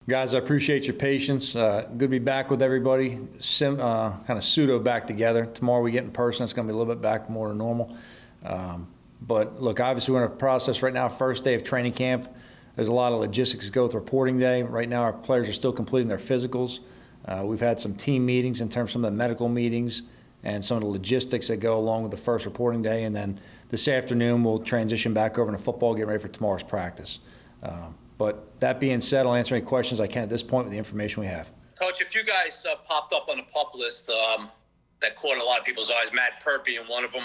Guys, I appreciate your patience. Good to be back with everybody. Kind of pseudo back together. Tomorrow we get in person. It's going to be a little bit back more to normal. But look, obviously we're in a process right now. First day of training camp. There's a lot of logistics to go with reporting day. Right now our players are still completing their physicals. We've had some team meetings in terms of some of the medical meetings and some of the logistics that go along with the first reporting day. And then this afternoon we'll transition back over into football, get ready for tomorrow's practice. But that being said, I'll answer any questions I can at this point with the information we have. Coach, a few guys popped up on the PUP list that caught a lot of people's eyes. Matt Pert being one of them.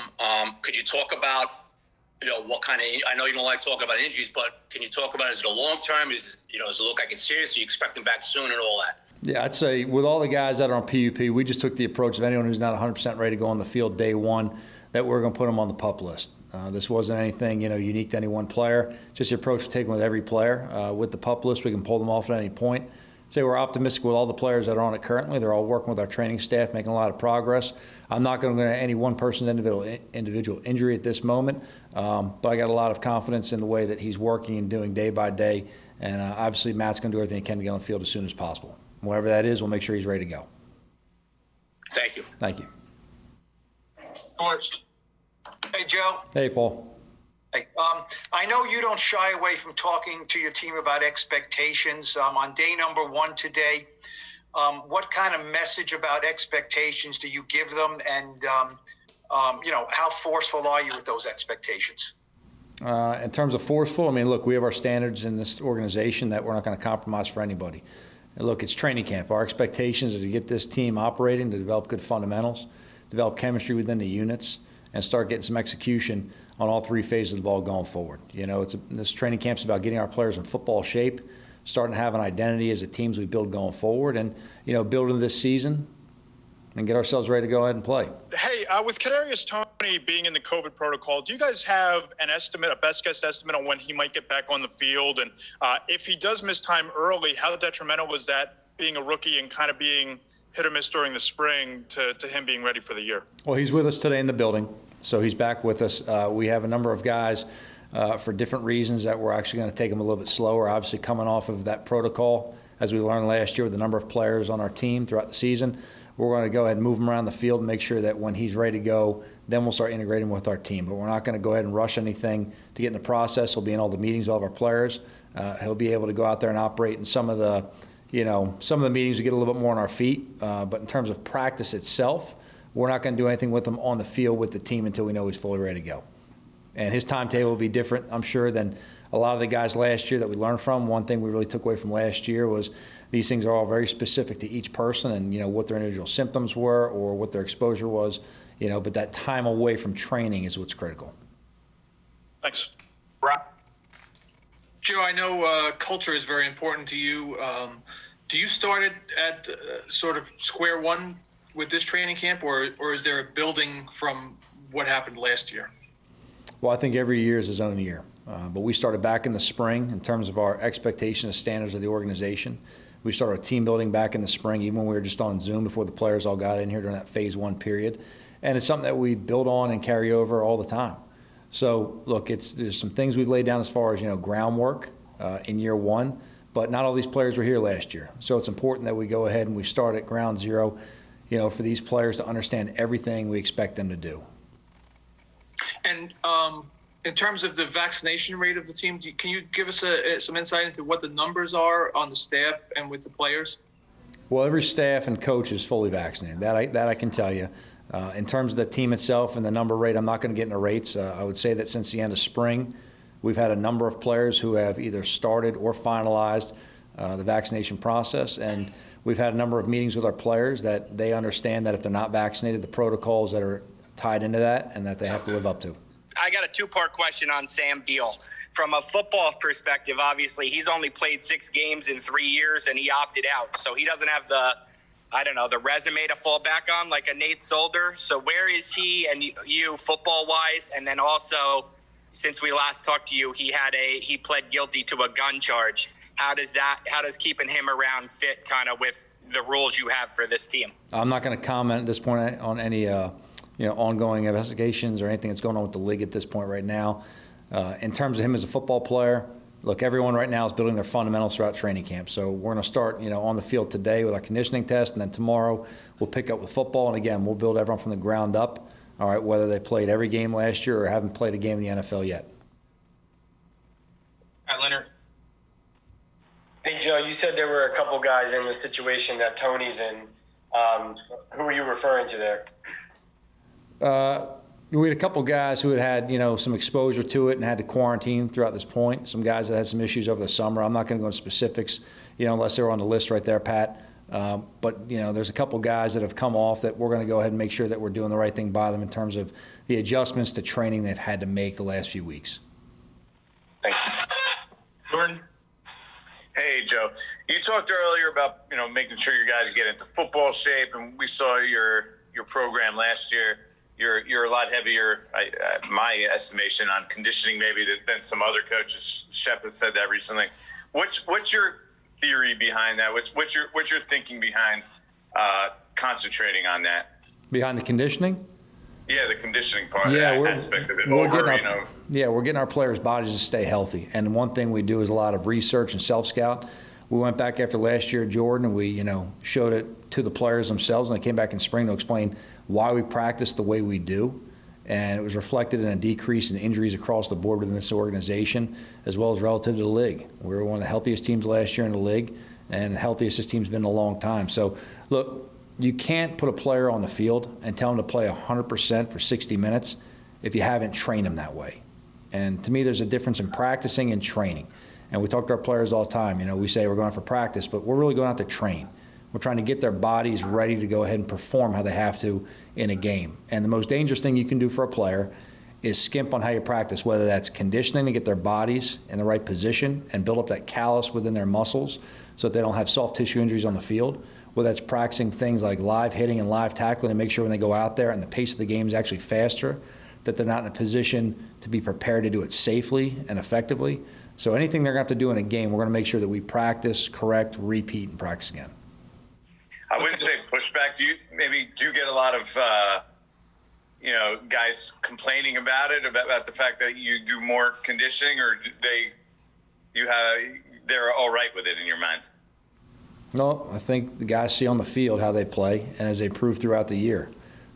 Could you talk about, what kind of? I know you don't like talking about injuries, but can you talk about, is it a long term? Does it look like it's serious? Do you expect him back soon and all that? Yeah, I'd say with all the guys that are on PUP, we just took the approach of anyone who's not 100% ready to go on the field day one, that we're going to put them on the PUP list. This wasn't anything, unique to any one player. Just the approach we're taking with every player. With the PUP list, we can pull them off at any point. Say we're optimistic with all the players that are on it currently. They're all working with our training staff, making a lot of progress. I'm not going to go into any one person's individual injury at this moment, but I got a lot of confidence in the way that he's working and doing day by day. And obviously, Matt's going to do everything he can to get on the field as soon as possible. Whatever that is, we'll make sure he's ready to go. Thank you. Thank you. George. Hey, Joe. Hey, Paul. Hey, I know you don't shy away from talking to your team about expectations. On day number one today, what kind of message about expectations do you give them, and how forceful are you with those expectations? In terms of forceful, look, we have our standards in this organization that we're not going to compromise for anybody. And look, it's training camp. Our expectations are to get this team operating, to develop good fundamentals, develop chemistry within the units, and start getting some execution on all three phases of the ball going forward. This training camp's about getting our players in football shape, starting to have an identity as a team as we build going forward, and building this season and get ourselves ready to go ahead and play. Hey, with Kadarius Toney being in the COVID protocol, do you guys have an estimate, a best guess estimate on when he might get back on the field? And if he does miss time early, how detrimental was that, being a rookie and kind of being hit or miss during the spring, to him being ready for the year? Well, he's with us today in the building, so he's back with us. We have a number of guys for different reasons that we're actually going to take him a little bit slower, obviously coming off of that protocol, as we learned last year with the number of players on our team throughout the season. We're going to go ahead and move him around the field and make sure that when he's ready to go, then we'll start integrating with our team. But we're not going to go ahead and rush anything to get in the process. He'll be in all the meetings, all of our players. He'll be able to go out there and operate in some of the meetings we get a little bit more on our feet. But in terms of practice itself, we're not going to do anything with him on the field with the team until we know he's fully ready to go. And his timetable will be different, I'm sure, than a lot of the guys last year that we learned from. One thing we really took away from last year was these things are all very specific to each person, and what their individual symptoms were or what their exposure was. But that time away from training is what's critical. Thanks. Right. Joe, I know culture is very important to you. Do you start at sort of square one with this training camp, or is there a building from what happened last year? Well, I think every year is his own year. But we started back in the spring in terms of our expectation and standards of the organization. We started team building back in the spring, even when we were just on Zoom before the players all got in here during that phase one period. And it's something that we build on and carry over all the time. So, look, there's some things we've laid down as far as, groundwork in year one, but not all these players were here last year. So it's important that we go ahead and we start at ground zero, for these players to understand everything we expect them to do. And in terms of the vaccination rate of the team, can you give us some insight into what the numbers are on the staff and with the players? Well, every staff and coach is fully vaccinated. That I can tell you. In terms of the team itself and the number rate, I'm not going to get into rates. I would say that since the end of spring, we've had a number of players who have either started or finalized the vaccination process, and we've had a number of meetings with our players that they understand that if they're not vaccinated, the protocols that are tied into that and that they have to live up to. I got a two-part question on Sam Beal. From a football perspective, obviously, he's only played 6 games in 3 years, and he opted out. So he doesn't have the resume to fall back on like a Nate Solder. So where is he and you football-wise? And then also, since we last talked to you, he pled guilty to a gun charge. How does keeping him around fit kind of with the rules you have for this team? I'm not going to comment at this point on any ongoing investigations or anything that's going on with the league at this point right now. In terms of him as a football player, look, everyone right now is building their fundamentals throughout training camp. So we're going to start, on the field today with our conditioning test, and then tomorrow we'll pick up with football. And again, we'll build everyone from the ground up, all right, whether they played every game last year or haven't played a game in the NFL yet. All right, Leonard. Hey, Joe, you said there were a couple guys in the situation that Tony's in. Who are you referring to there? We had a couple guys who had some exposure to it and had to quarantine throughout this point. Some guys that had some issues over the summer. I'm not going to go into specifics, unless they're on the list right there, Pat. But there's a couple guys that have come off that we're going to go ahead and make sure that we're doing the right thing by them in terms of the adjustments to training they've had to make the last few weeks. Thank you. Jordan. Hey, Joe. You talked earlier about, making sure your guys get into football shape, and we saw your program last year. You're a lot heavier, my estimation, on conditioning maybe than some other coaches. Shep has said that recently. What's your theory behind that? What's your thinking behind concentrating on that? Behind the conditioning? Yeah, the conditioning part, aspect of it. We're getting our players' bodies to stay healthy. And one thing we do is a lot of research and self-scout. We went back after last year, Jordan, and we, showed it to the players themselves, and they came back in spring to explain why we practice the way we do. And it was reflected in a decrease in injuries across the board within this organization, as well as relative to the league. We were one of the healthiest teams last year in the league, and the healthiest this team's been in a long time. So, look, you can't put a player on the field and tell him to play 100% for 60 minutes if you haven't trained him that way. And to me, there's a difference in practicing and training. And we talk to our players all the time. We say we're going out for practice, but we're really going out to train. We're trying to get their bodies ready to go ahead and perform how they have to in a game. And the most dangerous thing you can do for a player is skimp on how you practice, whether that's conditioning to get their bodies in the right position and build up that callus within their muscles so that they don't have soft tissue injuries on the field, whether that's practicing things like live hitting and live tackling to make sure when they go out there and the pace of the game is actually faster, that they're not in a position to be prepared to do it safely and effectively. So anything they're going to have to do in a game, we're going to make sure that we practice, correct, repeat, and practice again. I wouldn't say pushback. Do you get a lot of guys complaining about it, about the fact that you do more conditioning, or they're all right with it in your mind? No, I think the guys see on the field how they play and as they prove throughout the year.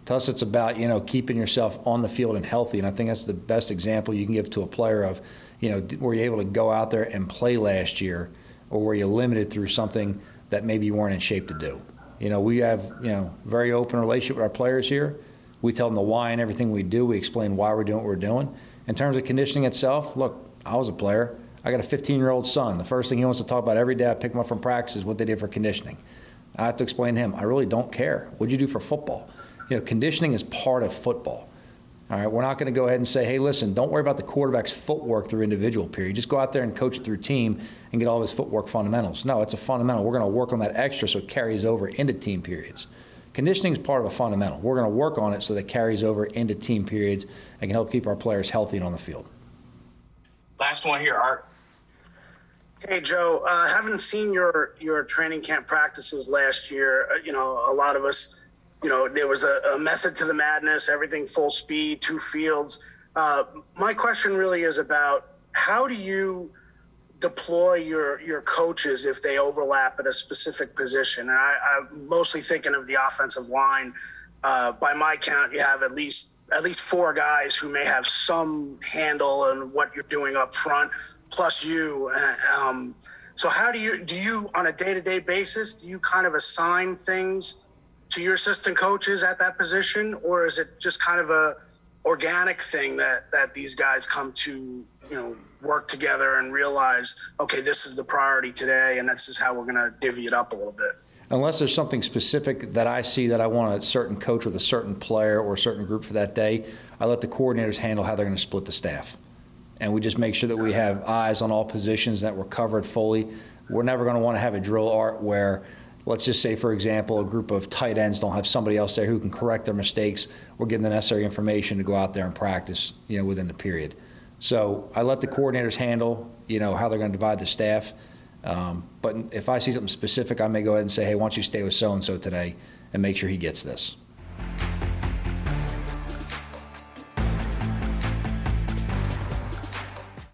To us, it's about keeping yourself on the field and healthy, and I think that's the best example you can give to a player of were you able to go out there and play last year, or were you limited through something that maybe you weren't in shape to do? We have, very open relationship with our players here. We tell them the why and everything we do. We explain why we're doing what we're doing. In terms of conditioning itself, look, I was a player. I got a 15-year-old son. The first thing he wants to talk about every day I pick him up from practice is what they did for conditioning. I have to explain to him, I really don't care. What'd you do for football? Conditioning is part of football. All right, we're not going to go ahead and say, hey, listen, don't worry about the quarterback's footwork through individual period. Just go out there and coach it through team and get all of his footwork fundamentals. No, it's a fundamental. We're going to work on that extra so it carries over into team periods. Conditioning is part of a fundamental. We're going to work on it so that it carries over into team periods and can help keep our players healthy and on the field. Last one here, Art. Hey, Joe, haven't seen your training camp practices last year. A lot of us, there was a method to the madness, everything full speed, 2 fields. My question really is about how do you deploy your coaches if they overlap at a specific position? And I'm mostly thinking of the offensive line. By my count, you have at least 4 guys who may have some handle on what you're doing up front, plus you. So how do you on a day-to-day basis, do you kind of assign things to your assistant coaches at that position, or is it just kind of a organic thing that these guys come to, work together and realize, okay, this is the priority today, and this is how we're going to divvy it up a little bit? Unless there's something specific that I see that I want a certain coach with a certain player or a certain group for that day, I let the coordinators handle how they're going to split the staff. And we just make sure that we have eyes on all positions, that we're covered fully. We're never going to want to have a drill, Art, where let's just say, for example, a group of tight ends don't have somebody else there who can correct their mistakes or give them the necessary information to go out there and practice, within the period. So I let the coordinators handle, how they're going to divide the staff. But if I see something specific, I may go ahead and say, hey, why don't you stay with so-and-so today and make sure he gets this.